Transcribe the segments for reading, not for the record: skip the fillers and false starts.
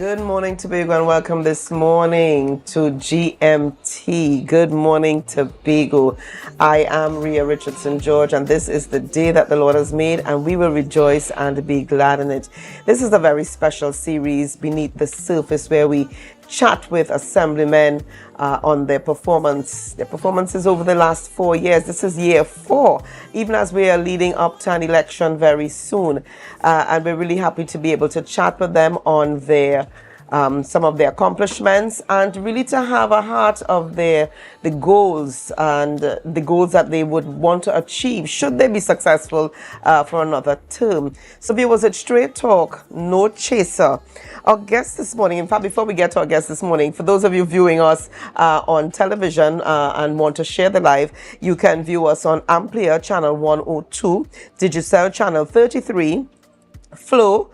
Good morning, Tobago, and welcome this morning to GMT. Good morning, Tobago. I am Rhea Richardson-George, and this is the day that the Lord has made, and we will rejoice and be glad in it. This is a very special series, Beneath the Surface, where we chat with assemblymen on their performances over the last 4 years. This is year 4, even as we are leading up to an election very soon. And we're really happy to be able to chat with them on their some of their accomplishments, and really to have a heart of the goals and the goals that they would want to achieve should they be successful for another term. So viewers, it's straight talk, no chaser. Our guest this morning, in fact, before we get to our guest this morning, for those of you viewing us on television and want to share the live, you can view us on Amplia channel 102, Digicel channel 33, Flow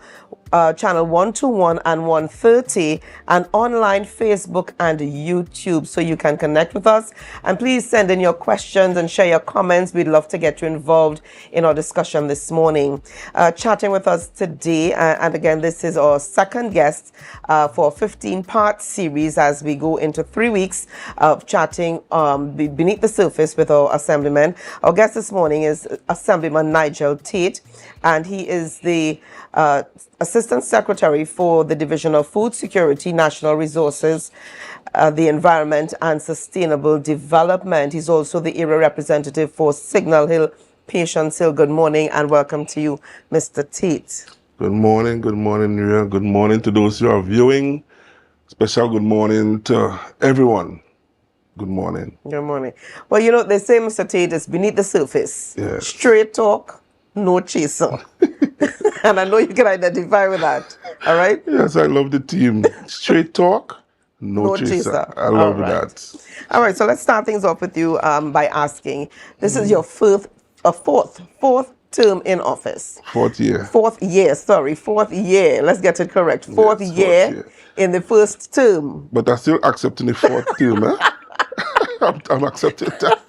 channel 121 and 130, and online Facebook and YouTube, so you can connect with us. And please send in your questions and share your comments. We'd love to get you involved in our discussion this morning. Chatting with us today, and again, this is our second guest for a 15-part series as we go into 3 weeks of chatting beneath the surface with our assemblymen. Our guest this morning is Assemblyman Nigel Taitt, and he is the Assistant Secretary for the Division of Food Security, National Resources, the Environment and Sustainable Development. He's also the area representative for Signal Hill, Patience Hill. Good morning and welcome to you, Mr. Taitt. Good morning, Rhea. Good morning to those who are viewing. Special good morning to everyone. Good morning. Good morning. Well, you know, they say, Mr. Taitt, is beneath the surface. Yes. Straight talk, no chaser. And I know you can identify with that. All right? Yes, I love the team. Straight talk, no chaser. I love that. All right, so let's start things off with you by asking, this is your fourth term in office. Fourth year. Fourth year. Let's get it correct. Fourth year in the first term. But I'm still accepting the fourth term, eh? I'm accepting that.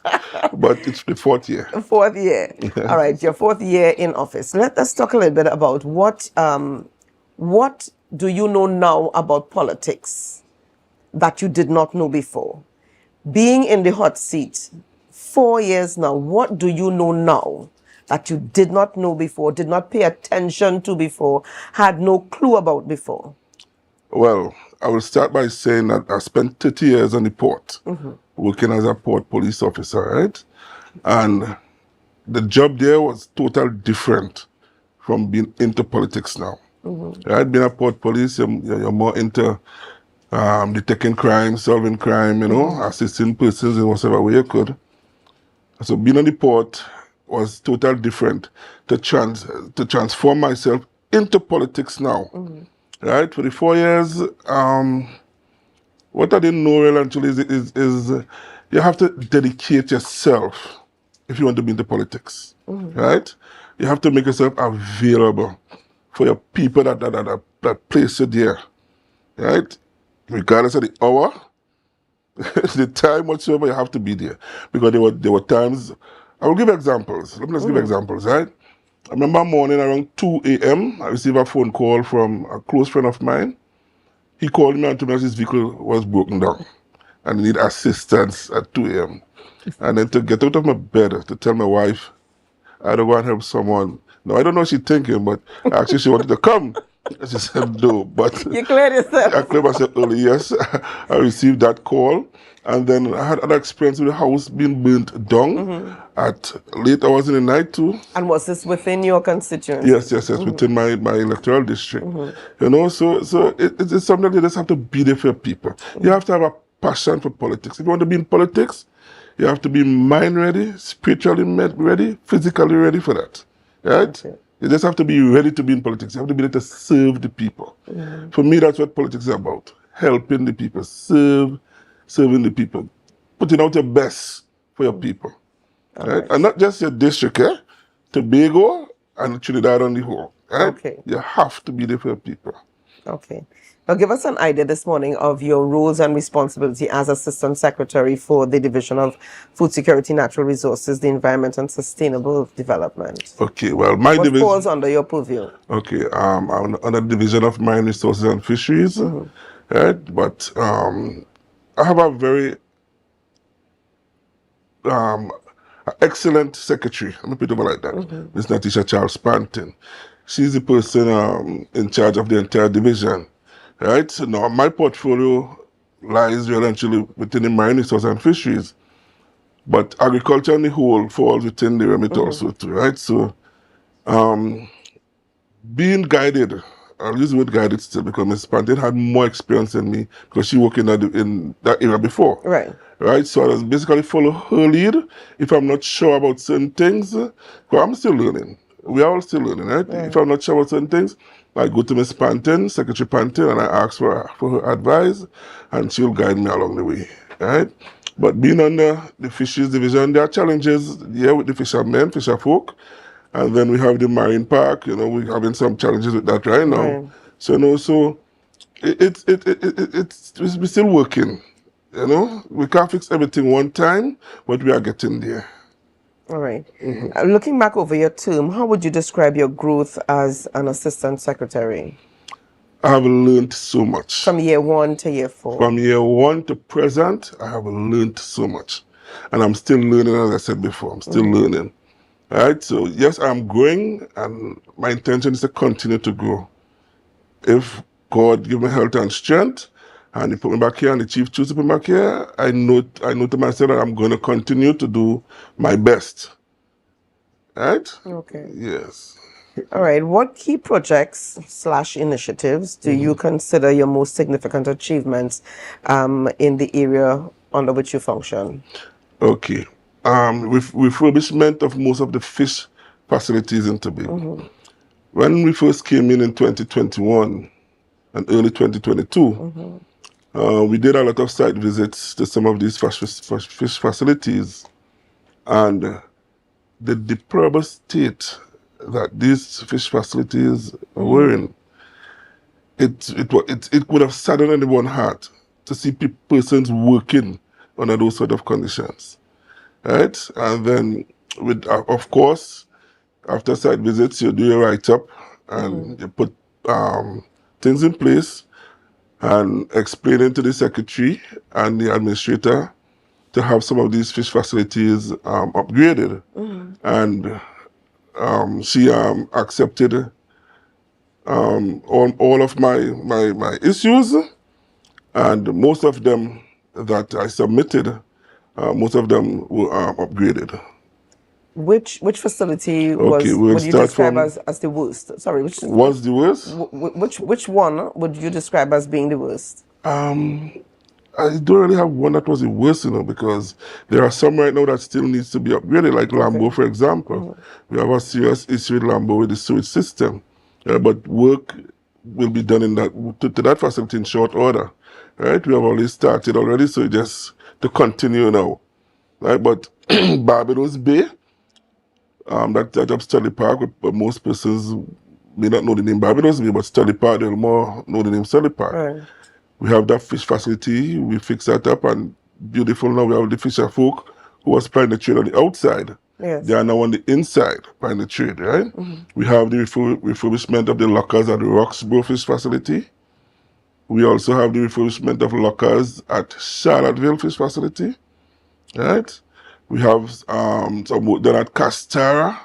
But it's the fourth year. Fourth year. Yes. All right, your fourth year in office. Let's talk a little bit about what do you know now about politics that you did not know before? Being in the hot seat 4 years now, what do you know now that you did not know before, did not pay attention to before, had no clue about before? Well, I will start by saying that I spent 30 years on the port, working as a port police officer, right? And the job there was totally different from being into politics now. Right? Being a port police, you're more into detecting crime, solving crime, you know, assisting persons in whatever way you could. So being on the port was totally different to transform myself into politics now. Right? For the 4 years, what I didn't know really actually is you have to dedicate yourself if you want to be into politics. Right? You have to make yourself available for your people that place you there. Right? Regardless of the hour, the time whatsoever, you have to be there. Because there were times, I will give examples. Let me just give examples, right? I remember morning around 2 a.m., I received a phone call from a close friend of mine. He called me and told me that his vehicle was broken down and he needed assistance at 2 a.m. And then to get out of my bed to tell my wife, I don't want to help someone. No, I don't know what she's thinking, but actually she wanted to come. She said no, but you cleared yourself. I cleared myself early, yes. I received that call. And then I had other experience with the house being burnt down at late hours in the night too. And was this within your constituency? Yes, within my electoral district. You know, so it's something that you just have to be there for your people. You have to have a passion for politics. If you want to be in politics, you have to be mind ready, spiritually ready, physically ready for that. Right? Okay. You just have to be ready to be in politics. You have to be there to serve the people. For me, that's what politics is about. Helping the people, serving the people, putting out your best for your people. Right? And not just your district, Tobago and Trinidad on the whole. Right? Okay. You have to be there for your people. Okay. Now, give us an idea this morning of your roles and responsibility as Assistant Secretary for the Division of Food Security, Natural Resources, the Environment and Sustainable Development. Okay, well, my What division. falls under your purview? Okay, I'm under the Division of Marine Resources and Fisheries, right? But I have a very excellent secretary. Let me put it over like that. Miss Natisha Charles Panton. She's the person in charge of the entire division, right? So now my portfolio lies really and truly within the Marine Resources and Fisheries, but agriculture on the whole falls within the remit also too, right? So being guided, I'll use the word guided still because Ms. Pantin had more experience than me because she worked in that area before. Right. Right, so I just basically follow her lead. If I'm not sure about certain things, because I'm still learning. We are all still learning, right? If I'm not sure about certain things, I go to Ms. Pantin, Secretary Pantin, and I ask for her advice, and she'll guide me along the way, right? But being under the Fisheries Division, there are challenges here with the fishermen, fisher folk, and then we have the marine park. We're having some challenges with that right now. Right. So we're still working. We can't fix everything one time, but we are getting there. All right. Looking back over your term, how would you describe your growth as an Assistant Secretary? I have learned so much. From year 1 to year 4? From year 1 to present, I have learned so much. And I'm still learning, as I said before. I'm still learning. All right? So, yes, I'm growing, and my intention is to continue to grow. If God give me health and strength, and he put me back here, and the chief chooses to put me back here, I know to myself that I'm going to continue to do my best. Right? Okay. Yes. All right. What key projects/initiatives do you consider your most significant achievements in the area under which you function? Okay. With refurbishment of most of the fish facilities in Tobago. When we first came in 2021 and early 2022, we did a lot of site visits to some of these fish facilities, and the deplorable state that these fish facilities were in, it would have saddened anyone's heart to see persons working under those sort of conditions, right? And then, of course, after site visits, you do a write-up and you put things in place and explaining to the secretary and the administrator to have some of these fish facilities upgraded. And she accepted all of my issues, and most of them that I submitted, most of them were upgraded. Which facility Okay, would you describe as the worst? Sorry, was the worst? Which one would you describe as being the worst? I don't really have one that was the worst, because there are some right now that still needs to be upgraded, like Lambo, for example. We have a serious issue with Lambo with the sewage system, but work will be done in to that facility in short order, right? We have already started already, so just to continue now, right? But Barbados Bay, that up Study Park, but most persons may not know the name Barbados Bay, but Study Park, they'll more know the name Study Park. Right. We have that fish facility, we fix that up, and beautiful now we have the fisher folk who was plying the trade on the outside. Yes. They are now on the inside plying the trade, right? We have the refurbishment of the lockers at the Roxborough Fish Facility. We also have the refurbishment of lockers at Charlottesville Fish Facility, right? We have some work done at Castara,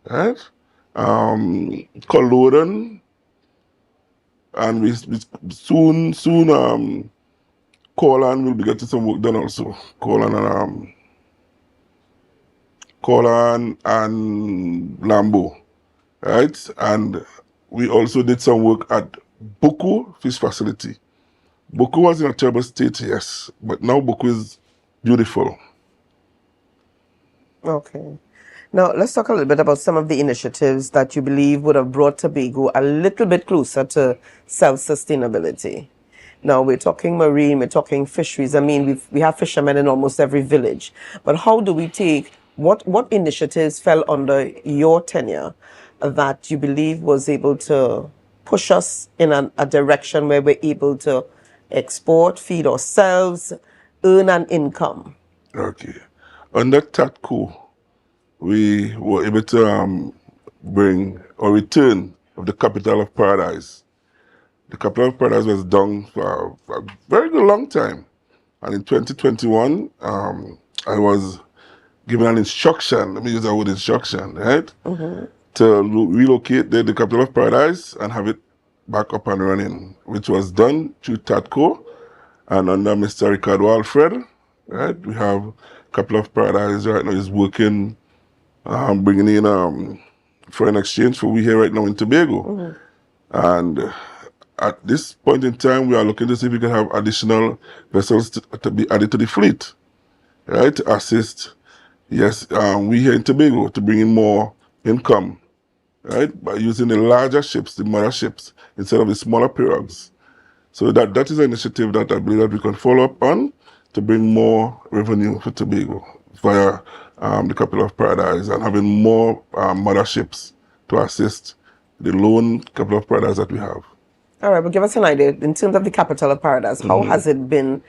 right? Culloden, and we soon Corlan will be getting some work done also. Corlan and Lambo, right? And we also did some work at Boku Fish Facility. Boku was in a terrible state, yes, but now Boku is beautiful. Okay. Now, let's talk a little bit about some of the initiatives that you believe would have brought Tobago a little bit closer to self-sustainability. Now, we're talking marine, we're talking fisheries. I mean, we have fishermen in almost every village. But how do we take, what initiatives fell under your tenure that you believe was able to push us in a direction where we're able to export, feed ourselves, earn an income. Okay. Under TATCO, we were able to bring or return of the capital of paradise. The capital of paradise was down for a very good long time. And in 2021, I was given an instruction, let me use that word instruction, right? To relocate the capital of paradise and have it back up and running, which was done through TATCO and under Mr. Ricardo Alfred, right? We have capital of paradise right now is working, bringing in foreign exchange for we here right now in Tobago. And at this point in time, we are looking to see if we can have additional vessels to be added to the fleet, right? To assist, yes, we here in Tobago to bring in more income, right? By using the larger ships, the mother ships, instead of the smaller pirogues. So that is an initiative that I believe that we can follow up on to bring more revenue for Tobago via the capital of paradise and having more mother ships to assist the lone capital of paradise that we have. All right, but give us an idea in terms of the capital of paradise. How has it been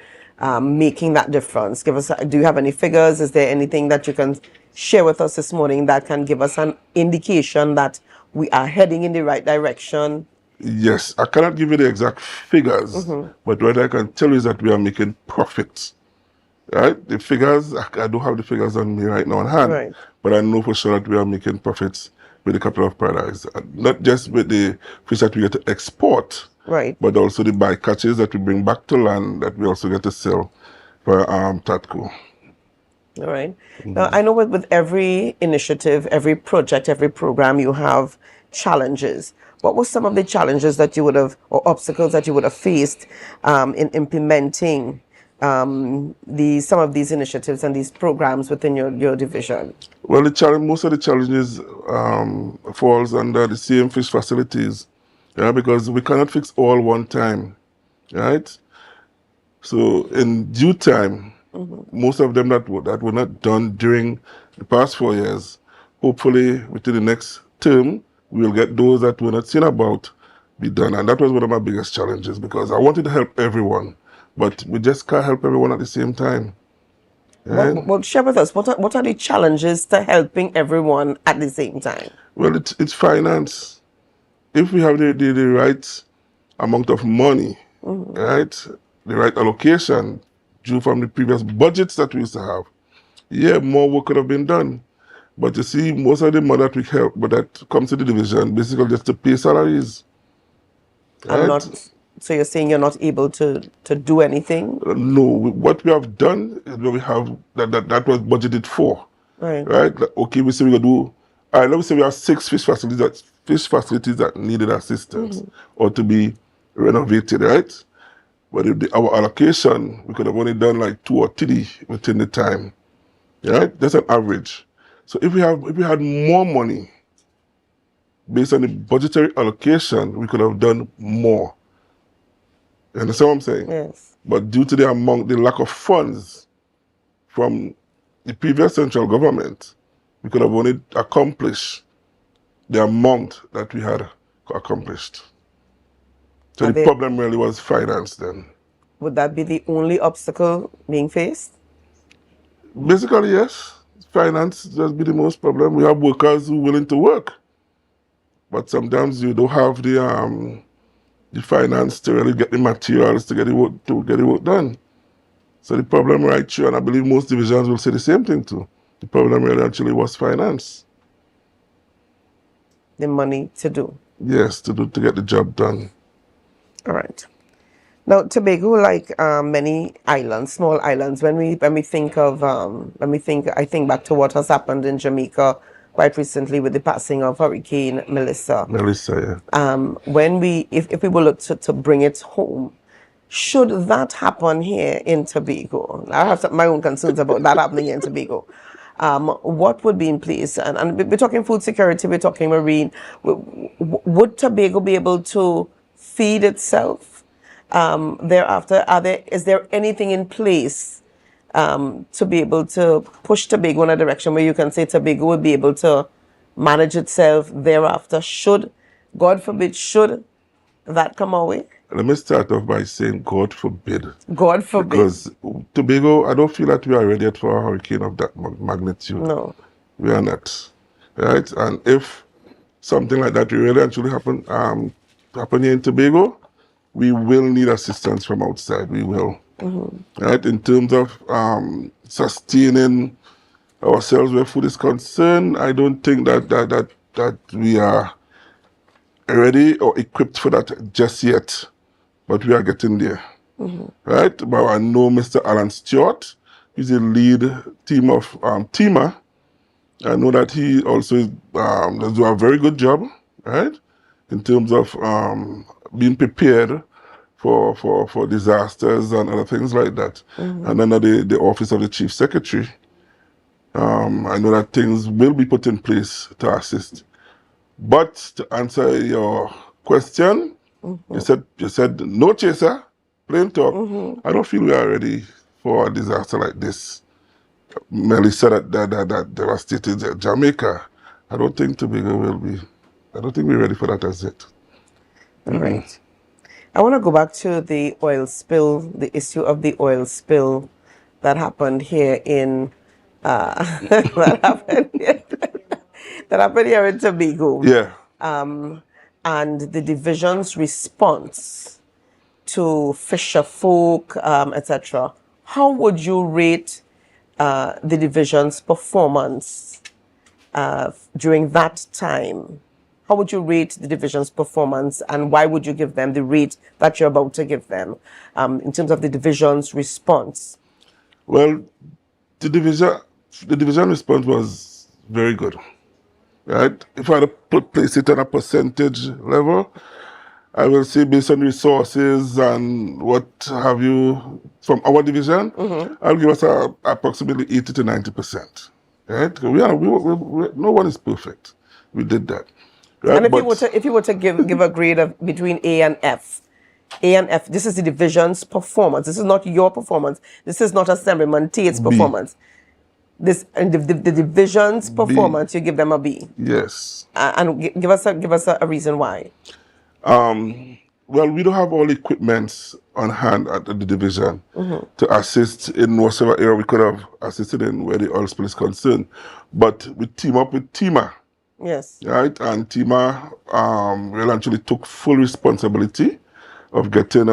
making that difference? Do you have any figures? Is there anything that you can share with us this morning that can give us an indication that we are heading in the right direction? Yes, I cannot give you the exact figures, but what I can tell you is that we are making profits. Right? The figures, I don't have the figures on me right now on hand, Right. but I know for sure that we are making profits with the capital of paradise. Not just with the fish that we get to export, Right. but also the bycatches that we bring back to land that we also get to sell for TATCO. All right. Now, I know with every initiative, every project, every program, you have challenges. What were some of the challenges that you would have, or obstacles that you would have faced in implementing some of these initiatives and these programs within your division? Well, most of the challenges falls under the same fish facilities, yeah, because we cannot fix all one time, right? So in due time, most of them that were not done during the past 4 years, hopefully within the next term, we will get those that were not seen about be done. And that was one of my biggest challenges because I wanted to help everyone, but we just can't help everyone at the same time. Right? Well, share with us, what are the challenges to helping everyone at the same time? Well, it's finance. If we have the right amount of money, right, the right allocation due from the previous budgets that we used to have, yeah, more work could have been done. But you see, most of the money that we help, but that comes to the division, basically just to pay salaries. Right? So you're saying you're not able to do anything? No, what we have done is what we have that was budgeted for. Right. Right? Like, okay, we say we're gonna do. All right, let me say we have 6 fish facilities that needed assistance or to be renovated, right? But if our allocation, we could have only done like 2 or 3 within the time. Right? That's an average. So if we had more money based on the budgetary allocation, we could have done more. You understand what I'm saying? Yes. But due to the lack of funds from the previous central government, we could have only accomplished the amount that we had accomplished. So the problem really was finance then. Would that be the only obstacle being faced? Basically, yes. Finance just be the most problem. We have workers who are willing to work, but sometimes you don't have the finance to really get the materials to get the work done. So the problem right here, and I believe most divisions will say the same thing too. The problem really actually was finance. The money to do. Yes, to get the job done. All right. Now, Tobago, like many islands, small islands, when we think of I think back to what has happened in Jamaica quite recently with the passing of Hurricane Melissa. Melissa, yeah. If we were look to bring it home, should that happen here in Tobago? I have my own concerns about that happening here in Tobago. What would be in place? And we're talking food security, we're talking marine. Would Tobago be able to feed itself? Thereafter, is there anything in place to be able to push Tobago in a direction where you can say Tobago will be able to manage itself thereafter? God forbid, should that come our way? Let me start off by saying God forbid. God forbid. Because Tobago, I don't feel that we are ready yet for a hurricane of that magnitude. No. We are not. Right? And if something like that really actually happen here in Tobago, we will need assistance from outside. We will. Right? In terms of sustaining ourselves where food is concerned, I don't think that we are ready or equipped for that just yet. But we are getting there. Right? But I know Mr. Alan Stewart. He's the lead team of teamer. I know that he also does do a very good job, right? In terms of being prepared for disasters and other things like that. And under the office of the Chief Secretary, I know that things will be put in place to assist. But to answer your question, you said no chaser, plain talk. I don't feel we are ready for a disaster like this. Melissa that devastated Jamaica. I don't think Tobago will be. I don't think we're ready for that as yet. All right. I want to go back to the oil spill, the issue of the oil spill that happened here in that happened here in Tobago. Yeah. And the division's response to fisher folk, etc. How would you rate the division's performance during that time? How would you rate the division's performance, and why would you give them the rate that you're about to give them in terms of the division's response? Well, the division response was very good, right? If I had to place it on a percentage level, I will say based on resources and what have you from our division, I'll give us approximately 80 to 90%. Right? No one is perfect. We did that. Right? And if you were to give a grade of between A and F, this is the division's performance. This is not your performance. This is not Assemblyman Taitt's performance. This and the division's performance, you give them a B. Yes. And give us a reason why. Well, we don't have all equipments on hand at the division to assist in whatever area we could have assisted in where the oil spill is concerned. But we team up with TEMA. Yes. Right? And TEMA really actually took full responsibility of getting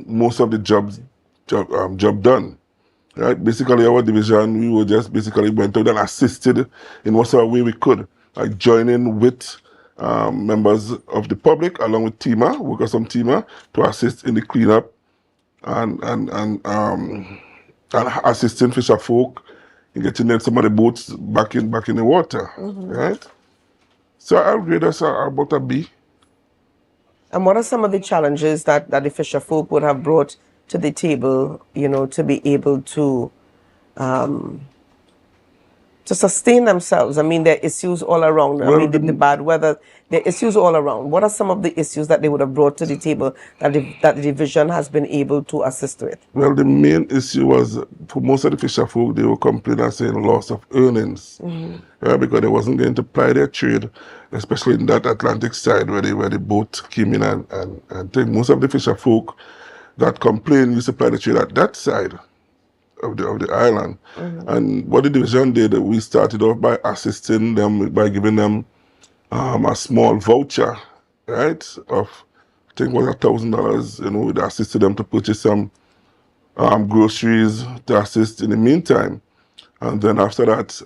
most of the job done. Right? Basically, our division, we were just basically went out and assisted in whatever way we could, like joining with members of the public along with TEMA, workers from TEMA, to assist in the cleanup and assisting fisher folk in getting them some of the boats back in the water. Right? So I'll grade us about a B. And what are some of the challenges that the fisher folk would have brought to the table, to be able to sustain themselves? I mean, there are issues all around. Well, I mean, the bad weather, there are issues all around. What are some of the issues that they would have brought to the table that the division has been able to assist with? Well, the main issue was, for most of the fisher folk, they were complaining and saying loss of earnings. Because they wasn't going to ply their trade, especially in that Atlantic side where the boat came in and take most of the fisher folk that complained used to ply the trade at that side of the island. And what the division did, we started off by assisting them by giving them a small voucher, right, of I think it was $1,000. We assisted them to purchase some groceries to assist in the meantime. And then after that,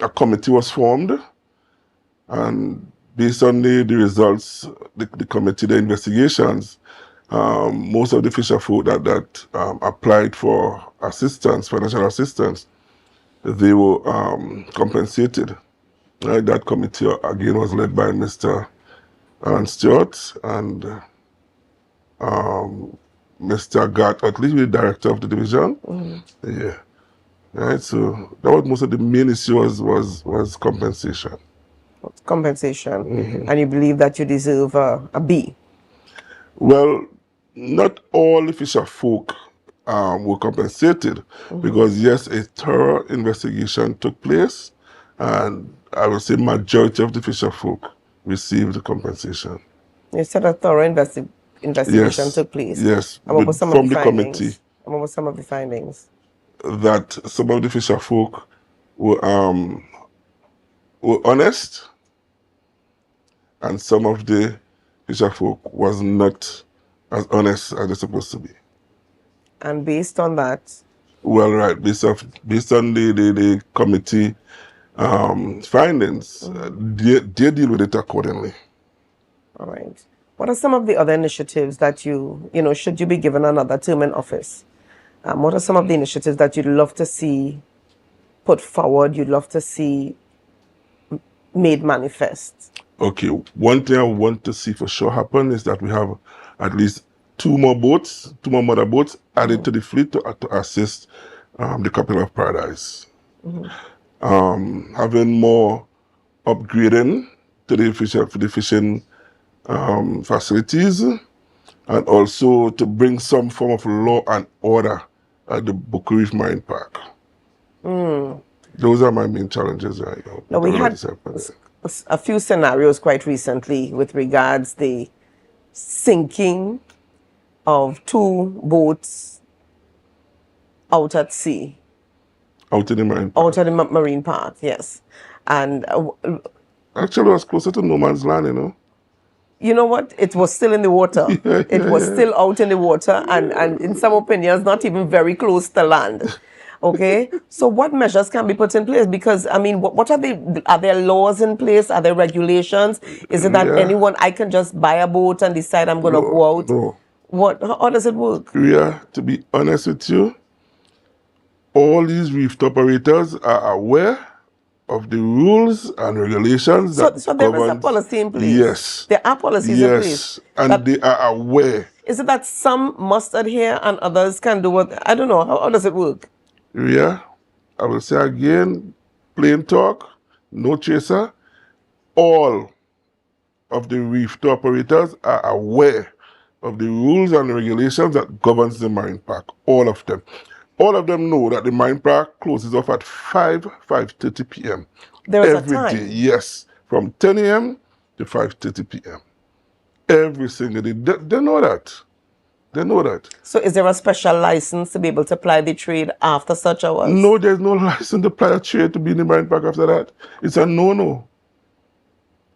a committee was formed, and based on the results, the committee, the investigations, most of the fisher folk that applied for assistance, financial assistance, they were compensated. Right? That committee again was led by Mr. Alan Stewart and Mr. Gart, at least the director of the division. Yeah. Right, so that was most of the main issue was compensation. Compensation. And you believe that you deserve a B? Well, not all the fisher folk were compensated because yes, a thorough investigation took place, and I would say majority of the fisher folk received compensation. You said a thorough investigation Yes, took place. yes, And what were some of from the the committee, findings? And what were some of the findings? that some of the fisher folk were honest, and some of the fisher folk was not as honest as they're supposed to be. And based on that, Well, right, based on the committee findings, they deal with it accordingly. all right. What are some of the other initiatives that should you be given another term in office? What are some of the initiatives that you'd love to see put forward, you'd love to see made manifest? Okay, one thing I want to see for sure happen is that we have at least two more mother boats added to the fleet to assist the couple of Paradise. Having more upgrading to the fishing facilities, and also to bring some form of law and order at the Boku Reef Marine Park. Those are my main challenges right now. Now, we had a few scenarios quite recently with regards the sinking of two boats out at sea. Out in the marine park. Out at the marine park, yes. And actually, it was closer to no man's land, you know. You know what? It was still in the water. It was still out in the water, and in some opinions, not even very close to land. Okay, so what measures can be put in place? Because I mean, what are there laws in place? Are there regulations? Is it that anyone, I can just buy a boat and decide I'm going to go out? No. How does it work? Rhea, to be honest with you, all these reef operators are aware of the rules and regulations so there is a policy in place. Yes. There are policies in place. And they are aware. Is it that some must adhere and others can do what? I don't know. How does it work? Rhea, I will say again, plain talk, no chaser. All of the reef operators are aware of the rules and regulations that governs the marine park. All of them. All of them know that the marine park closes off at 5:30 p.m. There is every a time. day. Yes, from 10 a.m. to 5:30 p.m. Every single day. They know that. They know that. So is there a special license to be able to ply the trade after such hours? No, there's no license to ply a trade to be in the marine park after that. It's a no-no.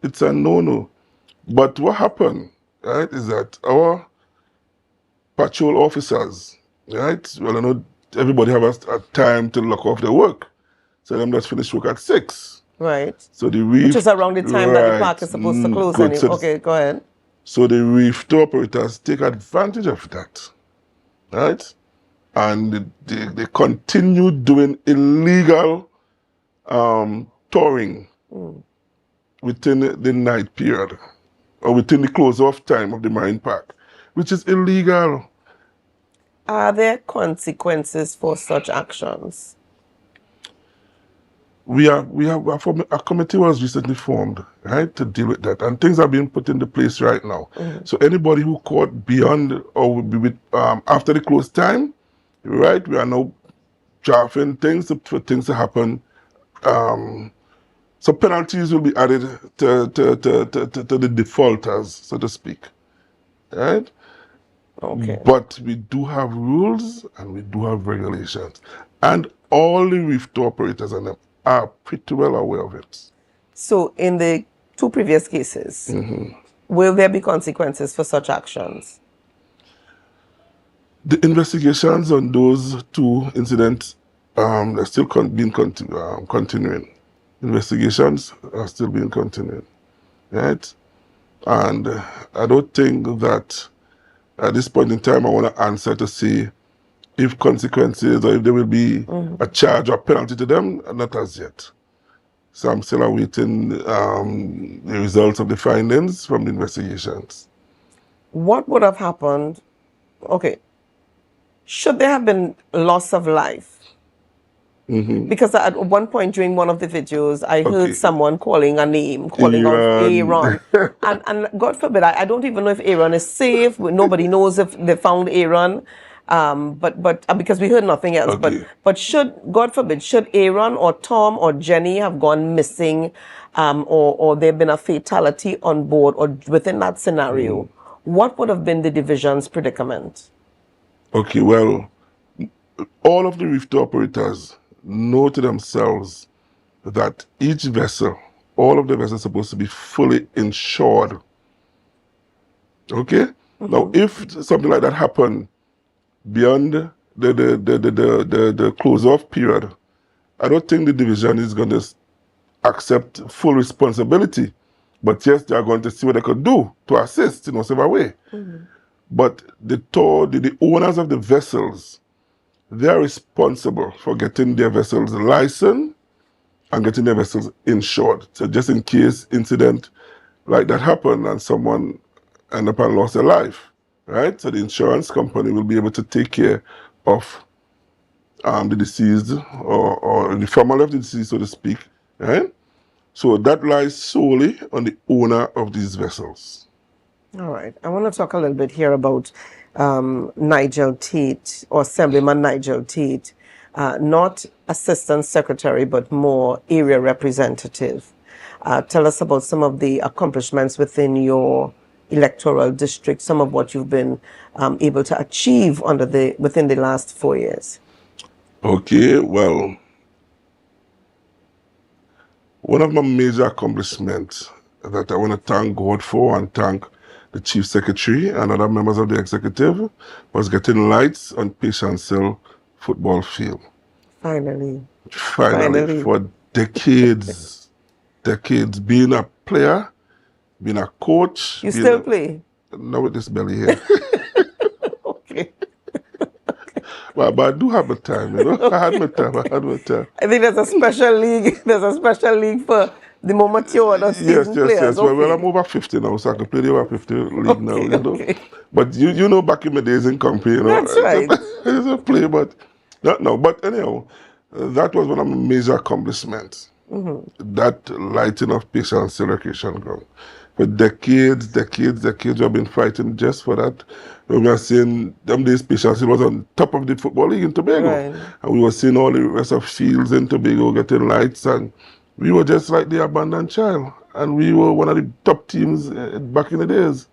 It's a no-no. But what happened, right, is that our patrol officers, right, well, I know everybody have a time to lock off their work. So them just finish work at 6. Right. So the reef... Which is around the time that the park is supposed to close. Good. So okay, go ahead. So the reef operators take advantage of that, right? And they continue doing illegal touring within the night period or within the close-off time of the marine park, which is illegal. Are there consequences for such actions? A committee was recently formed, right, to deal with that, and things are being put into place right now. So anybody who caught beyond or will be with after the close time, right, we are now drafting things for things to happen. So penalties will be added to the defaulters, so to speak, right? Okay. But we do have rules and we do have regulations, and all the reef operators and them are pretty well aware of it. So in the two previous cases, will there be consequences for such actions? The investigations on those two incidents are still continuing. Investigations are still being continued, right? And I don't think that at this point in time I want to answer to see if consequences or if there will be a charge or penalty to them, not as yet. So I'm still awaiting the results of the findings from the investigations. What would have happened? Okay. Should there have been loss of life? Because at one point during one of the videos, I heard someone calling a name, calling out Aaron. and God forbid, I don't even know if Aaron is safe. Nobody knows if they found Aaron. But because we heard nothing else. Okay. But should, God forbid, should Aaron or Tom or Jenny have gone missing, or there been a fatality on board or within that scenario, what would have been the division's predicament? Okay, well, all of the reef tour operators know to themselves that each vessel, all of the vessels, are supposed to be fully insured. Okay? Now, if something like that happened beyond the close-off period, I don't think the division is going to accept full responsibility. But yes, they are going to see what they could do to assist in whatever way. But the owners of the vessels, they are responsible for getting their vessels licensed and getting their vessels insured. So just in case incident like that happened and someone end up and lost their life, right? So the insurance company will be able to take care of the deceased or the family of the deceased, so to speak, right? So that lies solely on the owner of these vessels. All right. I want to talk a little bit here about Nigel Taitt, or Assemblyman Nigel Taitt, not Assistant Secretary, but more area representative. Tell us about some of the accomplishments within your electoral district, some of what you've been able to achieve within the last 4 years. Okay, well, one of my major accomplishments that I want to thank God for and thank the Chief Secretary and other members of the executive was getting lights on Patience Hill football field. Finally. Finally, for decades, being a player, being a coach. You still play? Not with this belly here. Okay. But I do have my time, you know. I had my time. I think there's a special league. There's a special league for the more mature or seasoned players. Yes. Okay. Well, I'm over 50 now, so I can play the over 50 league now, you know. Okay. But you know, back in the days in company, you know. That's right. It's a play, but not now. But anyhow, that was one of my major accomplishments. That lighting of Patience Hill Recreation Ground. For decades, we have been fighting just for that. We were seeing them days Patience Hill was on top of the football league in Tobago. Right. And we were seeing all the rest of fields in Tobago getting lights, and we were just like the abandoned child. And we were one of the top teams back in the days.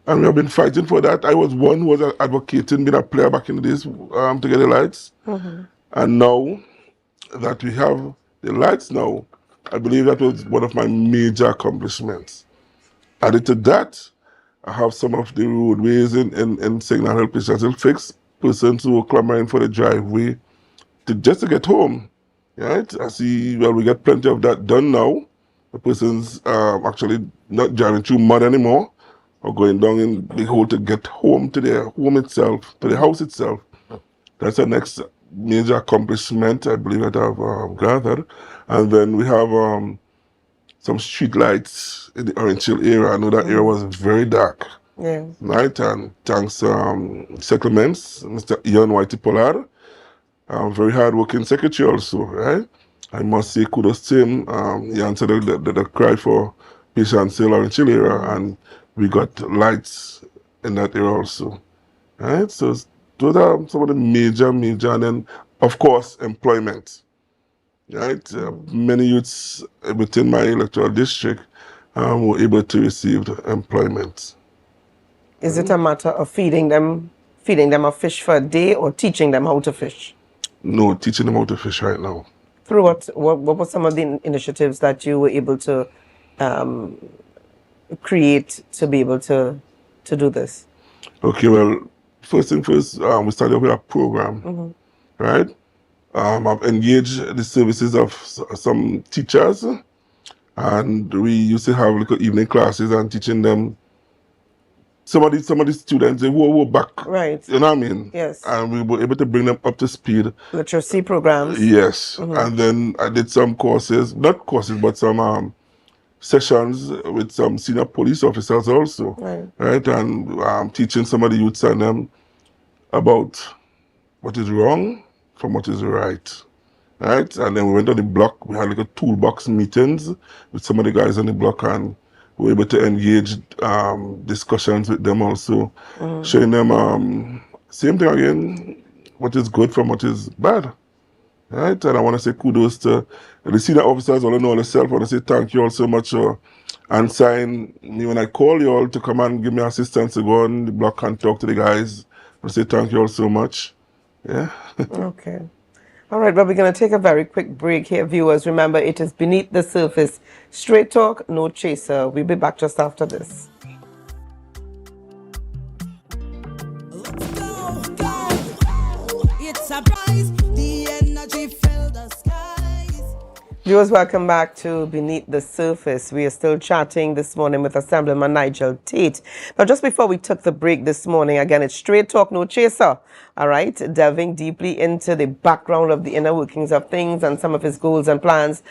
And we have been fighting for that. I was one who was advocating being a player back in the days to get the lights. And now that we have the lights now, I believe that was one of my major accomplishments. Added to that, I have some of the roadways in Signal Hill, Patience Hill fixed. Persons who are clamoring for the driveway just to get home. Right? I see, well, we get plenty of that done now. The person's actually not driving through mud anymore or going down in the hole to get home to their home itself, to the house itself. That's the next major accomplishment, I believe, that I've gathered. And then we have some street lights in the Orange Hill area. I know that area was very dark. Yeah. Right? And thanks settlements, Mr. Ian Whitey Pollard, very hard-working secretary also, right? I must say kudos to him. He answered the cry for Patience Hill Orange Hill area, and we got lights in that area also. Right? So those are some of the major, and then, of course, employment. Right? Many youths within my electoral district were able to receive employment. Is it a matter of feeding them a fish for a day, or teaching them how to fish? No, teaching them how to fish right now. Through what were some of the initiatives that you were able to create to be able to do this? Okay, well, first thing first, we started with a program, right? I've engaged the services of some teachers, and we used to have little evening classes and teaching them some of the students, they were back. Right. You know what I mean? Yes. And we were able to bring them up to speed. Literacy programs. Yes. And then I did some courses, not courses, but some sessions with some senior police officers also. Right. And teaching some of the youths and them about what is wrong from what is right. Right. And then we went on the block. We had like a toolbox meetings with some of the guys on the block, and we were able to engage discussions with them also, showing them same thing again, what is good from what is bad. Right? And I want to say kudos to the senior officers all in all itself. I want to say thank you all so much for answering me when I call you all to come and give me assistance to go on the block and talk to the guys. I want to say thank you all so much. Yeah. Okay. All right, well, we're going to take a very quick break here, viewers. Remember, it is Beneath the Surface. Straight talk, no chaser. We'll be back just after this. Let's go, go. It's a prize. The energy fill the skies. Viewers, welcome back to Beneath the Surface. We are still chatting this morning with Assemblyman Nigel Taitt. Now, just before we took the break this morning, again, it's straight talk, no chaser. All right, delving deeply into the background of the inner workings of things and some of his goals and plans,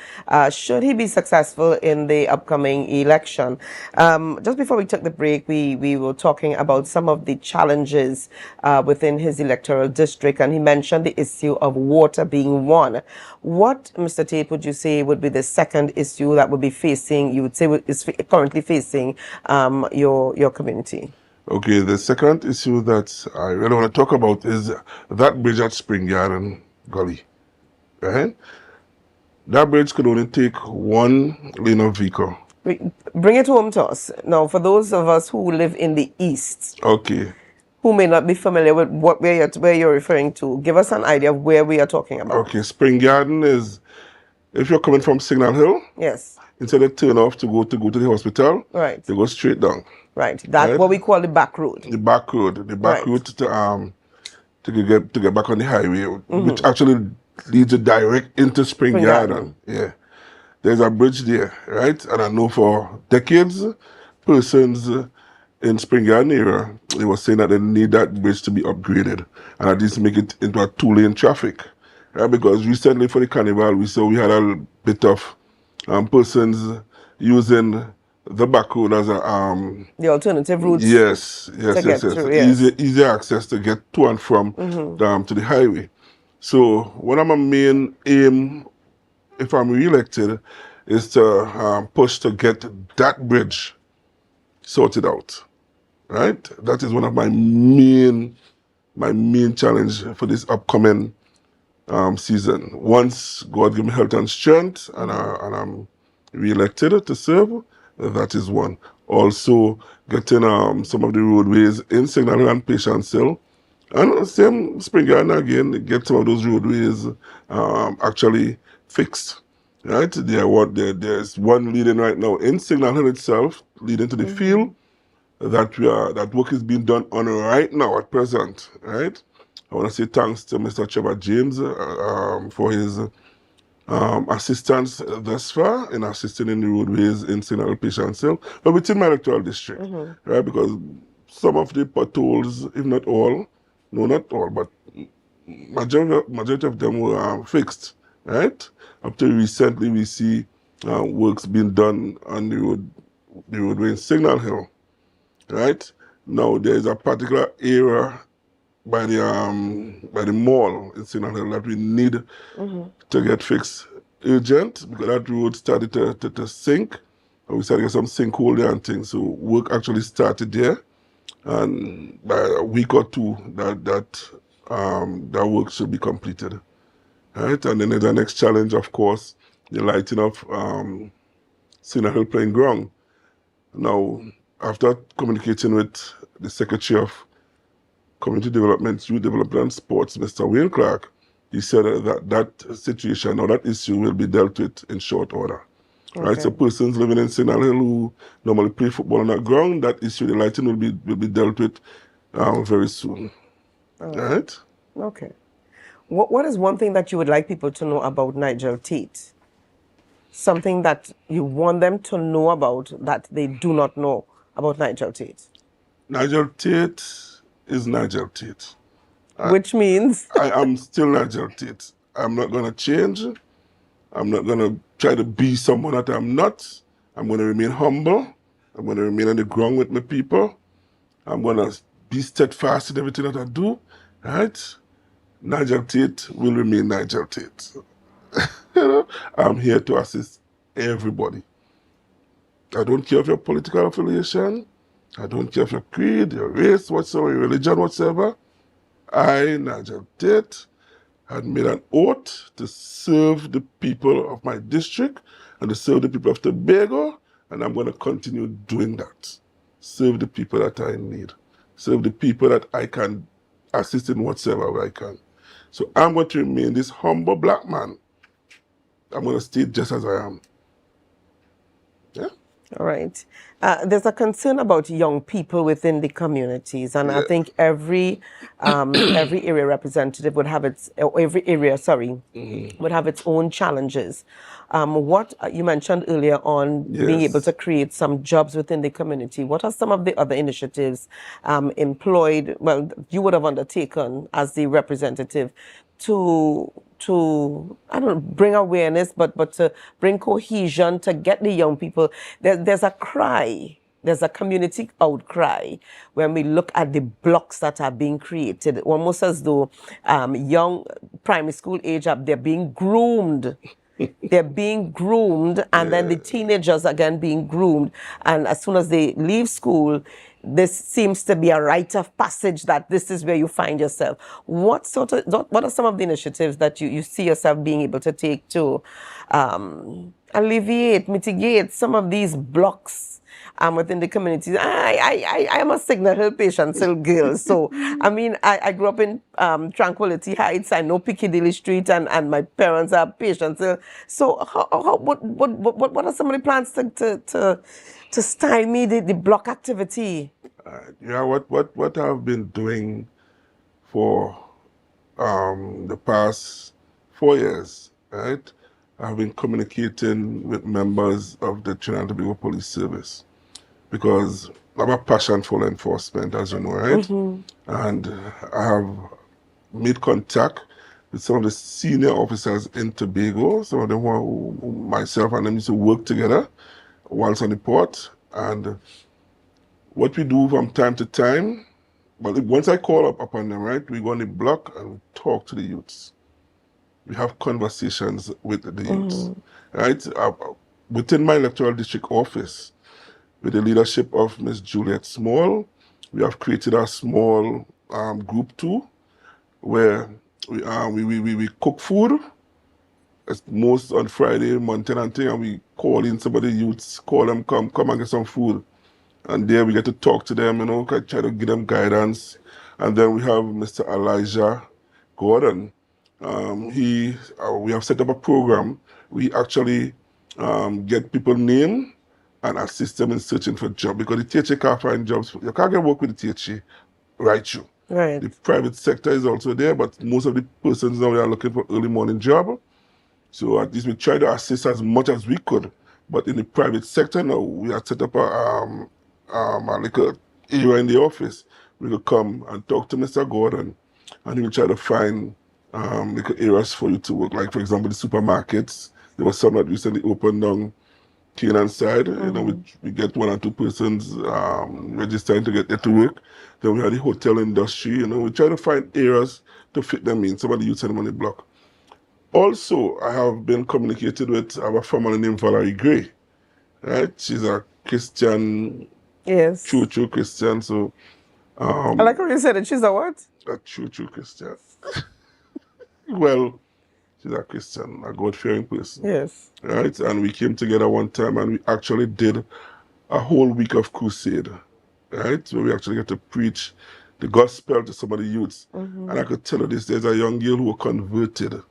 should he be successful in the upcoming election. Just before we took the break, we were talking about some of the challenges within his electoral district, and he mentioned the issue of water being one. What, Mr. Taitt, would you say would be the second issue that would be facing, you would say is currently facing your community? Okay, the second issue that I really want to talk about is that bridge at Spring Garden Gully. Right? That bridge could only take one lane of vehicle. Bring it home to us. Now, for those of us who live in the east, Okay. who may not be familiar with where you're referring to, give us an idea of where we are talking about. Okay, Spring Garden is, if you're coming from Signal Hill, Yes. instead of turn off to go to the hospital, Right. you go straight down. Right. That's Right. what we call the back road. The back road Right. to get back on the highway, which actually leads you direct into Spring Garden. Yeah, there's a bridge there, right? And I know for decades, persons in Spring Garden area, they were saying that they need that bridge to be upgraded and at least make it into a two-lane traffic, right? Because recently for the carnival, we saw we had a bit of persons using the back road as a The alternative routes. yes. through, yes. Easy access to get to and from to the highway. So one of my main aim, if I'm re-elected, is to push to get that bridge sorted out. Right? That is one of my main challenge for this upcoming season. Once God give me health and strength, and I'm re-elected to serve, that is one. Also, getting some of the roadways in Signal Hill and Patience Hill, and same Spring Garden again, get some of those roadways actually fixed. Right? There's one leading right now in Signal Hill itself, leading to the field that work is being done on right now at present. Right? I want to say thanks to Mr. Trevor James for his assistance thus far in assisting in the roadways in St. Al Patience Hill, but within my electoral district, right? Because some of the potholes, if not all, no, not all, but majority of them were fixed, right? Up to recently, we see works being done on the roadway in Signal Hill, right? Now there is a particular area by the mall in Signal Hill that we need to get fixed urgent, because that road started to sink, and we started to get some sinkhole there and things. So work actually started there, and by a week or two, that work should be completed. Right, and then the next challenge, of course, the lighting of Signal Hill Playing Ground. Now, after communicating with the Secretary of Community Development, Youth Development and Sports, Mr. Wayne Clark, he said that situation or that issue will be dealt with in short order. Okay. Right, so persons living in Signal Hill who normally play football on that ground, that issue, the lighting will be dealt with very soon. Right? Okay. What is one thing that you would like people to know about Nigel Taitt? Something that you want them to know about that they do not know about Nigel Taitt? Nigel Taitt is Nigel Taitt. Which means? I am still Nigel Taitt. I'm not going to change. I'm not going to try to be someone that I'm not. I'm going to remain humble. I'm going to remain on the ground with my people. I'm going to be steadfast in everything that I do. Right? Nigel Taitt will remain Nigel Taitt. You know, I'm here to assist everybody. I don't care of your political affiliation. I don't care of your creed, your race, whatsoever, your religion, whatsoever. I, Nigel Taitt, had made an oath to serve the people of my district and to serve the people of Tobago, and I'm going to continue doing that. Serve the people that I need. Serve the people that I can assist in whatsoever way I can. So I'm going to remain this humble black man. I'm going to stay just as I am. Yeah? All right. There's a concern about young people within the communities, and I think every every area representative would have its every area, sorry, would have its own challenges. What you mentioned earlier on being able Yes. to create some jobs within the community. What are some of the other initiatives employed? Well, you would have undertaken as the representative to I don't know, bring awareness, but to bring cohesion, to get the young people. There's a cry. There's a community outcry when we look at the blocks that are being created, almost as though young primary school age up, they're being groomed. They're being groomed, and then the teenagers again being groomed. And as soon as they leave school, this seems to be a rite of passage that this is where you find yourself. What are some of the initiatives that you see yourself being able to take to alleviate, mitigate some of these blocks within the communities? I am a Signal Hill Patience Hill girl, so I mean I grew up in Tranquility Heights. I know Piccadilly Street, and my parents are Patience Hill. So what are some of the plans to stymie the block activity? Yeah, what I've been doing for the past 4 years, right? I've been communicating with members of the Trinidad and Tobago Police Service because I have a passion for law enforcement, as you know, right? And I have made contact with some of the senior officers in Tobago. Some of them who myself and them used to work together once on the port. And what we do from time to time, well, once I call upon them, right, we go on the block and we talk to the youths. We have conversations with the youths, right? Within my electoral district office, with the leadership of Miss Juliet Small, we have created a small group too, where we cook food. It's most on Friday, Monday and thing, and we call in some of the youths, call them, come and get some food. And there we get to talk to them, try to give them guidance. And then we have Mr. Elijah Gordon. We have set up a program. We actually get people named and assist them in searching for jobs, because the THA can't find jobs. You can't get work with the THA, right? You. Right. The private sector is also there, but most of the persons now are looking for early morning job. So at least we try to assist as much as we could. But in the private sector now, we have set up a little area in the office. We will come and talk to Mr. Gordon, and he will try to find little areas for you to work. Like, for example, the supermarkets. There was some that recently opened on Canaan side. We get 1 or 2 persons registering to get there to work. Then we have the hotel industry. We try to find areas to fit them in. Some of the youth send them on the block. Also, I have been communicated with our family named Valerie Gray. Right? She's a Christian. Yes. True Christian. So I like how you said it. She's a what? a true Christian. Well, she's a Christian, a God-fearing person. Yes. Right? And we came together one time and we actually did a whole week of crusade. Right? Where we actually get to preach the gospel to some of the youths. And I could tell you this, there's a young girl who was converted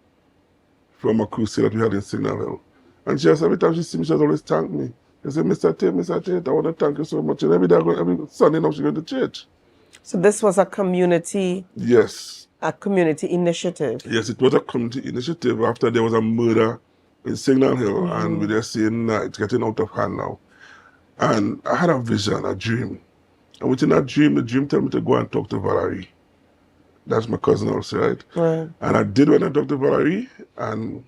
from a crusade that we had in Signal Hill. And she has, every time she sees me, she has always thanked me. She said, Mr. Taitt, I want to thank you so much. And every day, every Sunday now, she goes to church. So this was a community. Yes. A community initiative. Yes, it was a community initiative after there was a murder in Signal Hill, and we were saying it's getting out of hand now. And I had a vision, a dream. And within that dream, the dream told me to go and talk to Valerie. That's my cousin also, right? Right. And I did when I talked to Valerie, and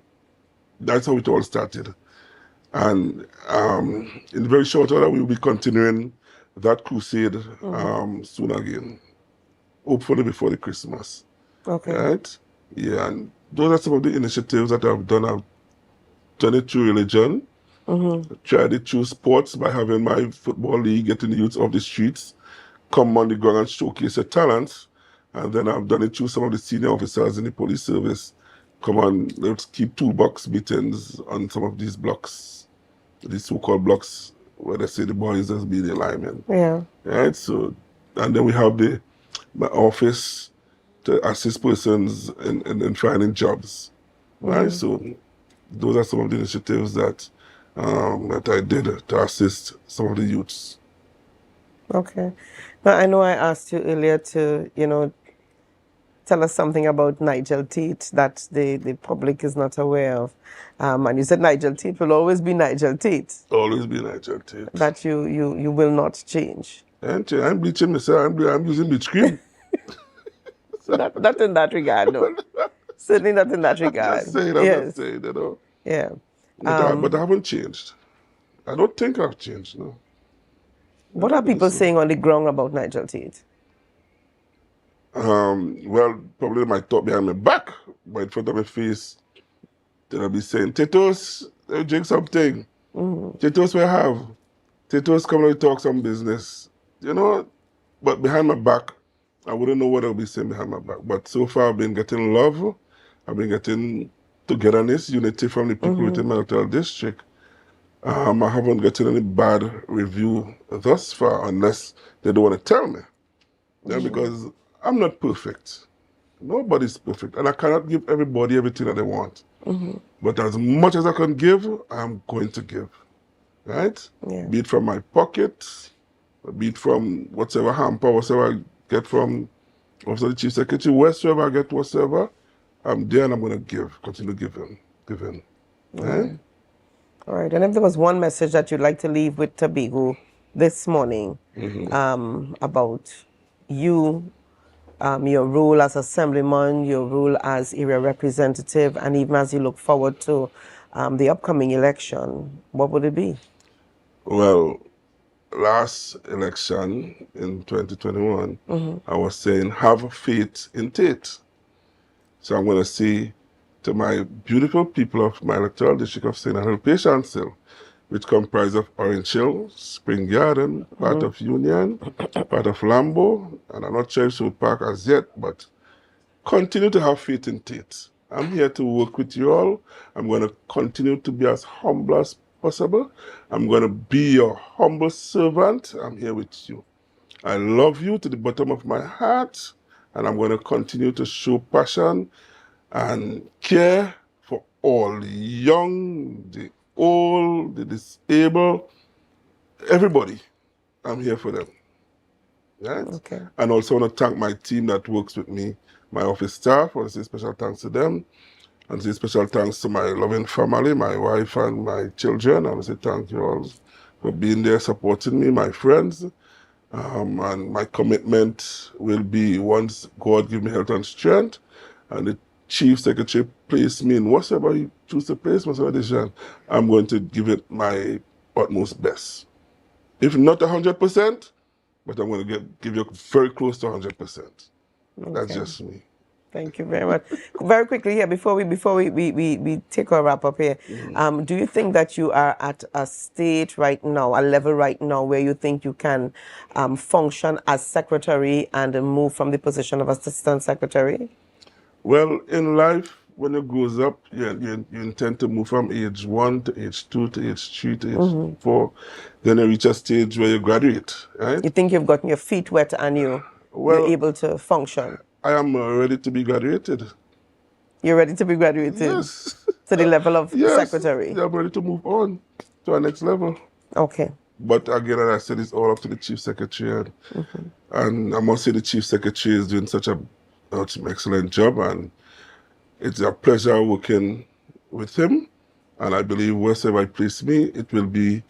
that's how it all started. And in very short order, we will be continuing that crusade soon again. Hopefully before the Christmas. Okay. Right? Yeah, and those are some of the initiatives that I've done. I've done it through religion. Tried it through sports by having my football league, getting the youths off the streets, come on the ground and showcase their talents. And then I've done it through some of the senior officers in the police service. Come on, let's keep 2 box meetings on some of these blocks, these so-called blocks where they say the boys as being the linemen. Yeah. Right? So, and then we have my office to assist persons in finding jobs. Right? So those are some of the initiatives that I did to assist some of the youths. Okay. Now, I know I asked you earlier to, tell us something about Nigel Taitt that the public is not aware of. And you said Nigel Taitt will always be Nigel Taitt. Always be Nigel Taitt. That you will not change. I'm bleaching myself. I'm using bleach cream. So not in that regard, no. Certainly not in that regard. I'm just saying, Yeah. But I haven't changed. I don't think I've changed, no. What are people saying on the ground about Nigel Taitt? Well, probably they might talk behind my back, but in front of my face, they'll be saying, Titus, drink something. Titus, we have. Titus, come and talk some business. But behind my back, I wouldn't know what I'll be saying behind my back. But so far, I've been getting love. I've been getting togetherness, unity from the people within my little district. I haven't gotten any bad review thus far, unless they don't want to tell me. Yeah, because I'm not perfect. Nobody's perfect. And I cannot give everybody everything that they want. But as much as I can give, I'm going to give. Right? Yeah. Be it from my pocket, be it from whatever hamper, whatever I get from the Chief Secretary, wheresoever I get whatsoever, I'm there and I'm going to give, continue giving. Right? All right. And if there was one message that you'd like to leave with Tobago this morning about you, your role as Assemblyman, your role as area representative, and even as you look forward to the upcoming election, what would it be? Well, last election in 2021, I was saying, have faith in Taitt. So I'm going to say to my beautiful people of my electoral district of St. Hill, Patience Hill, which comprise of Orange Hill, Spring Garden, part of Union, part of Lambo, and I'm not sure if South Park as yet, but continue to have faith in Taitt. I'm here to work with you all. I'm going to continue to be as humble as possible. I'm going to be your humble servant. I'm here with you. I love you to the bottom of my heart, and I'm going to continue to show passion and care for all, the young, the old, the disabled, everybody. I'm here for them. Right? Okay. And also want to thank my team that works with me, my office staff. I want to say special thanks to them. And say special thanks to my loving family, my wife and my children. I want to say thank you all for being there, supporting me, my friends. And my commitment will be, once God give me health and strength, and the Chief Secretary place me in whatever he choose to place, whatever decision, I'm going to give it my utmost best. If not 100%, but I'm going to give you very close to 100%. That's just me. Thank you very much. Very quickly here, before we take our wrap up here, do you think that you are at a state right now, a level right now, where you think you can function as secretary and move from the position of assistant secretary? Well, in life, when it grows up, you intend to move from age 1 to age 2 to age 3 to age 4. Then you reach a stage where you graduate, right? You think you've gotten your feet wet and you're able to function? I am ready to be graduated. You're ready to be graduated? Yes. To the level of secretary? Yeah, I'm ready to move on to our next level. Okay. But again, as I said, it's all up to the Chief Secretary. And I must say the Chief Secretary is doing such an excellent job, and it's a pleasure working with him. And I believe wherever I place me, it will be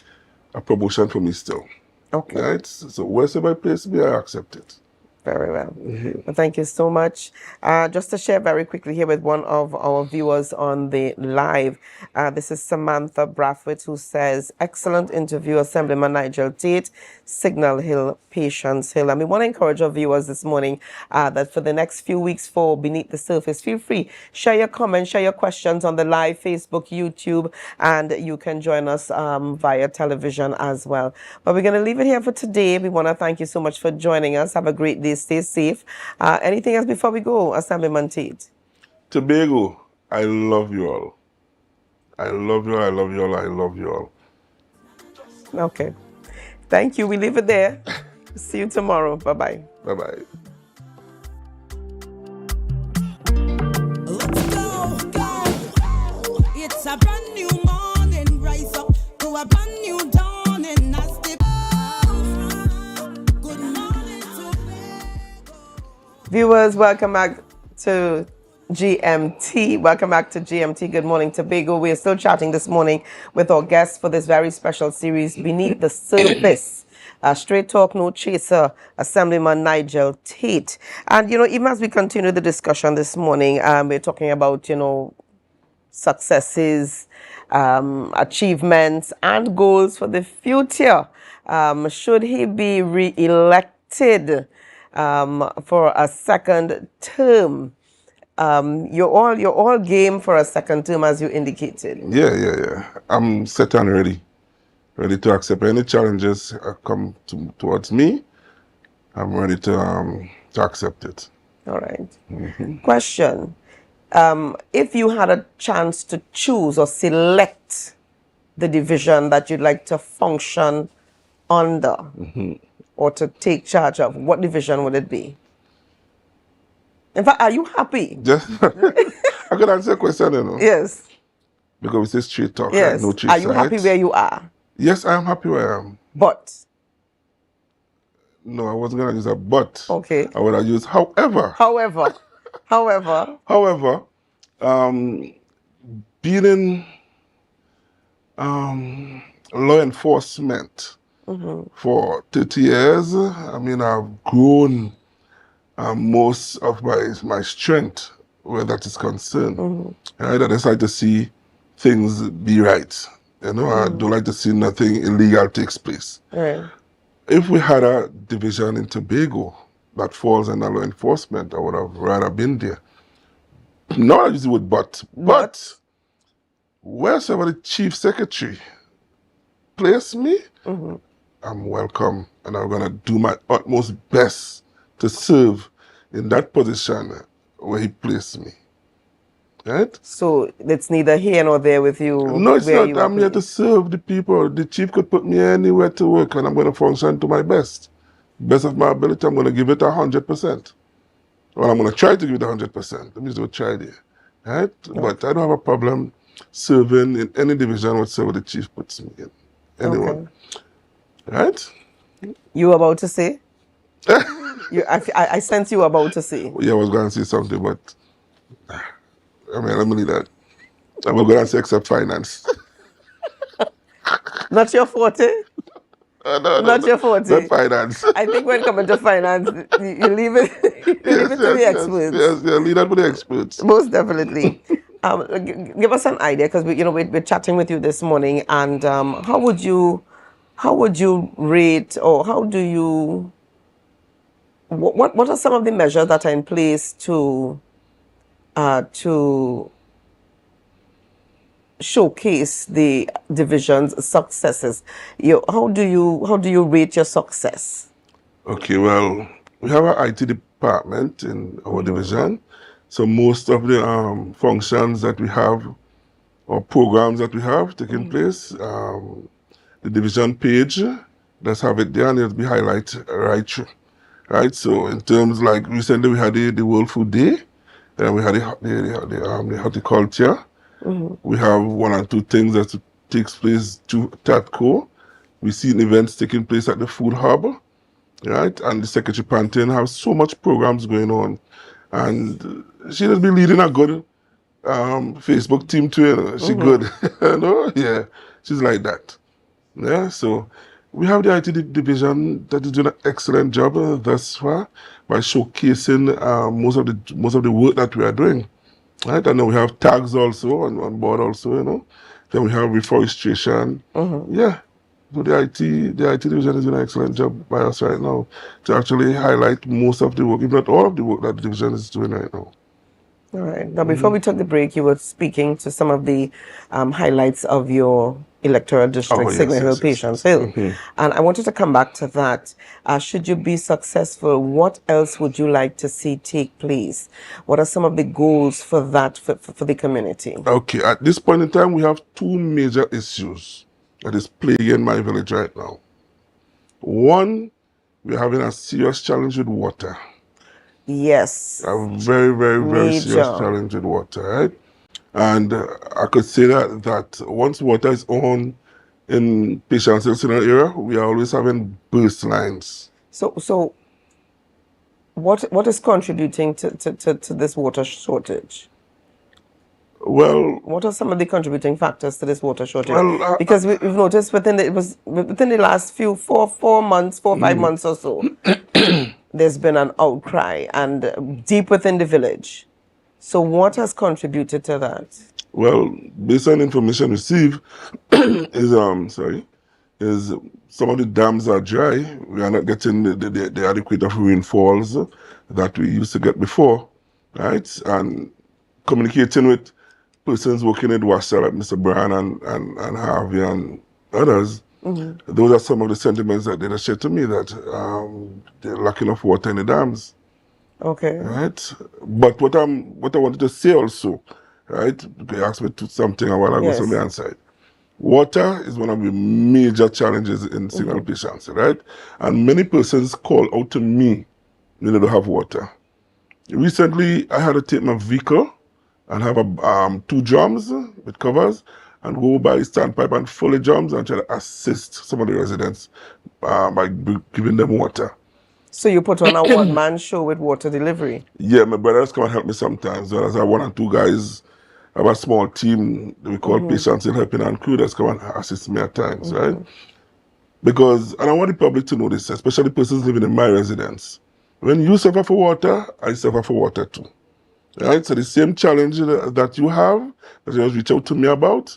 a promotion for me still. Okay. Right? So wherever I place me, I accept it. Very well. Well, thank you so much. Just to share very quickly here with one of our viewers on the live, this is Samantha Brathwaite, who says, excellent interview, Assemblyman Nigel Taitt, Signal Hill, Patience Hill. And we want to encourage our viewers this morning that for the next few weeks for Beneath the Surface, feel free, share your comments, share your questions on the live, Facebook, YouTube, and you can join us via television as well. But we're going to leave it here for today. We want to thank you so much for joining us. Have a great day. stay safe. Anything else before we go, Assemblyman Taitt? Tobago, I love you all. I love you all, I love you all, I love you all. Okay. Thank you. We leave it there. See you tomorrow. Bye-bye. Bye-bye. Let's go, go. It's a brand new morning. Rise up to a brand new dawning. As the good morning Tobago. Viewers, welcome back to GMT. Welcome back to GMT. Good morning, Tobago. We are still chatting this morning with our guests for this very special series, Beneath the Surface. Straight talk, no chaser, Assemblyman Nigel Taitt. And, even as we continue the discussion this morning, we're talking about, successes, achievements, and goals for the future. Should he be re-elected for a second term? You're all game for a second term, as you indicated. Yeah. I'm set and ready to accept any challenges come towards me. I'm ready to accept it. All right. Question. If you had a chance to choose or select the division that you'd like to function under or to take charge of, what division would it be? In fact, are you happy? Just I could answer a question, Yes. Because we say straight talk, Yes. right? No three Are you happy sides. where you are? Yes, I am happy where I am. But. No, I wasn't gonna use a but. Okay. I would have used however. However. However, being in law enforcement for 30 years, I've grown most of my strength where that is concerned. Right? I just like to see things be right. I don't like to see nothing illegal takes place. Right. If we had a division in Tobago that falls under law enforcement, I would have rather been there. Not I use the word but wherever the chief secretary place me, I'm welcome, and I'm gonna do my utmost best to serve in that position where he placed me. Right? So it's neither here nor there with you. No, it's where not. you are I'm here to placed. serve the people. The chief could put me anywhere to work, and I'm going to function to my best. Best of my ability, I'm going to give it 100%. Well, I'm going to try to give it 100%. Let me just try there. Right? But I don't have a problem serving in any division whatsoever the chief puts me in. Anyone. Right? You were about to say? I sense you were about to say. Yeah, I was going to say something, but let me leave that. I'm going to say except finance. Not your forte? Not your forte. Not finance. I think when coming to finance, you leave it, to the experts. Yes, leave that with the experts. Most definitely. Give us an idea, because we're chatting with you this morning, and how would you rate, or how do you? What are some of the measures that are in place to showcase the division's successes? How do you rate your success? Okay, well, we have an IT department in our division, so most of the functions that we have or programs that we have taking place, the division page, let's have it there, and it'll be highlighted right through. Right, so in terms like recently we had the World Food Day, and we had the horticulture. We have one or two things that takes place to TATCO. We see events taking place at the Food Hub, right? And the Secretary Pantin has so much programs going on. And she has been leading a good Facebook team too. She's good. Yeah, she's like that. Yeah, so we have the IT division that is doing an excellent job thus far by showcasing most of the work that we are doing. Right, and then we have tags also on board also, Then we have reforestation. Yeah, so the IT division is doing an excellent job by us right now to actually highlight most of the work, if not all of the work that the division is doing right now. All right. Now, before we took the break, you were speaking to some of the highlights of your electoral district, Oh, yes, Signal Hill, yes, yes, Patience yes. Hill. And I wanted to come back to that. Should you be successful, what else would you like to see take place? What are some of the goals for that, for the community? Okay, at this point in time, we have two major issues that is plaguing my village right now. One, we're having a serious challenge with water. Yes. A very, very, very serious Major. challenge with water, right? And I could say that once water is on in Patience Hill area, we are always having burst lines. So what is contributing to this water shortage? Well, What are some of the contributing factors to this water shortage? Well, Because we've noticed within the last few 5 months or so, there's been an outcry and deep within the village. So what has contributed to that? well, based on information received, is some of the dams are dry. We are not getting the adequate of rainfalls that we used to get before, right? And communicating with persons working in Wasser like Mr. Brown and Harvey and others, those are some of the sentiments that they have shared to me, that they're lacking of water in the dams. Okay. Right? But what I wanted to say also, right? You asked me to something a while ago, Yes. so let me answer it. Water is one of the major challenges in Signal Patience, right? And many persons call out to me when they don't have water. Recently, I had to take my vehicle and have 2 drums with covers and go by the standpipe and fill the drums and try to assist some of the residents by giving them water. So you put on a one-man show with water delivery? Yeah, my brothers come and help me sometimes. Whereas I 1 or 2 guys have a small team that we call Patience in Helping and Crew that's come and assist me at times, right? Because, and I want the public to know this, especially persons living in my residence. When you suffer for water, I suffer for water too. Right? So the same challenge that you have, that you just reach out to me about,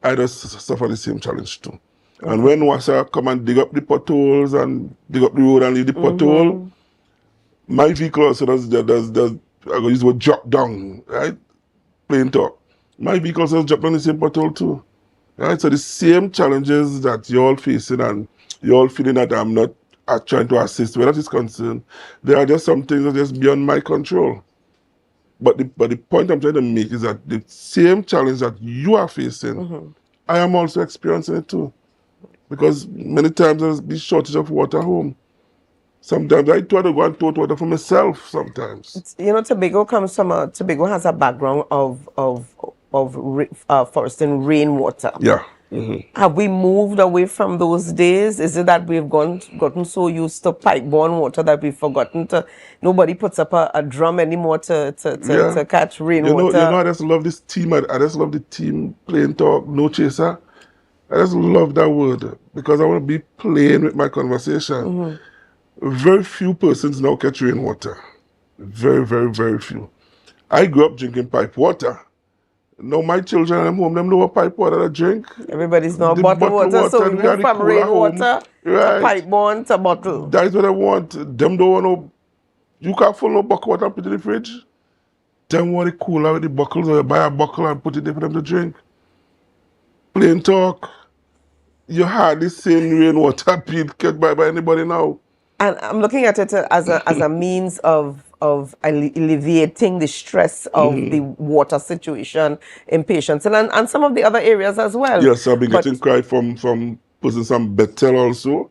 I just suffer the same challenge too. And when Wassa come and dig up the potholes and dig up the road and leave the pothole, my vehicle also does I'm going to use the word drop down, right? Plain talk. My vehicle also drop down the same pothole too. Right? So the same challenges that you're all facing and you're all feeling that I'm not trying to assist where that is concerned, there are just some things that are just beyond my control. But the point I'm trying to make is that the same challenge that you are facing, I am also experiencing it too. Because many times there's this shortage of water home. Sometimes I try to go and tote water for myself sometimes. You know, Tobago has a background of foresting rainwater. Yeah. Have we moved away from those days? Is it that we've gotten so used to pipe-borne water that we've forgotten to? Nobody puts up a drum anymore to catch rainwater. You know, I just love this team. I just love the team playing talk, no chaser. I just love that word because I want to be playing with my conversation. Very few persons now catch rainwater. Very, very, very few. I grew up drinking pipe water. Now my children at home, them know what pipe water they drink. Everybody's now bottled water, so we move from rainwater to pipe-borne to bottle. That's what I want. Them don't want no, you can't fill no bucket water and put it in the fridge. Them want it cooler with the buckles, or you buy a buckle and put it there for them to drink. Plain talk. You hardly seen rainwater being kept by anybody now. And I'm looking at it as a means of alleviating the stress of the water situation in Patience and some of the other areas as well. Yes, I've been getting cry from persons from Bethel also,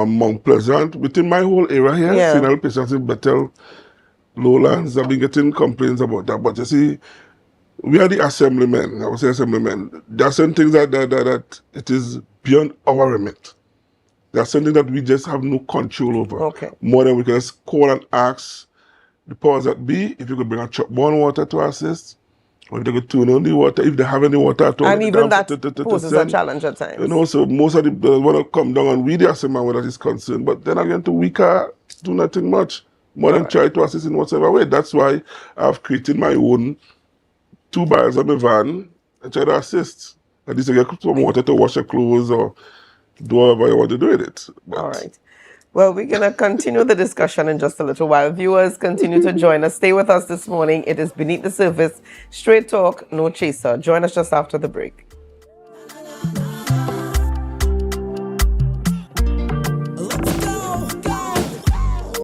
Mount Pleasant. Within my whole area here, Signal Patience in Bethel, Lowlands, I've been getting complaints about that. But you see, we are the assemblymen. I would say assemblymen. There are certain things that it is beyond our remit. There are something that we just have no control over. Okay. More than we can just call and ask the powers that be if you could bring a truck-borne water to assist, or if they could tune on the water, if they have any water at all. And even that poses a challenge at times. You know, so most of the want to come down and read the assemblyman where that is concerned. But then again, we can't do nothing much more than try to assist in whatever way. That's why I've created my own 2 barrels on the van and try to assist. At least I get some water to wash your clothes or do whatever you want to do with it. But all right. Well, we're going to continue the discussion in just a little while. Viewers, continue to join us. Stay with us this morning. It is Beneath the Surface. Straight talk, no chaser. Join us just after the break.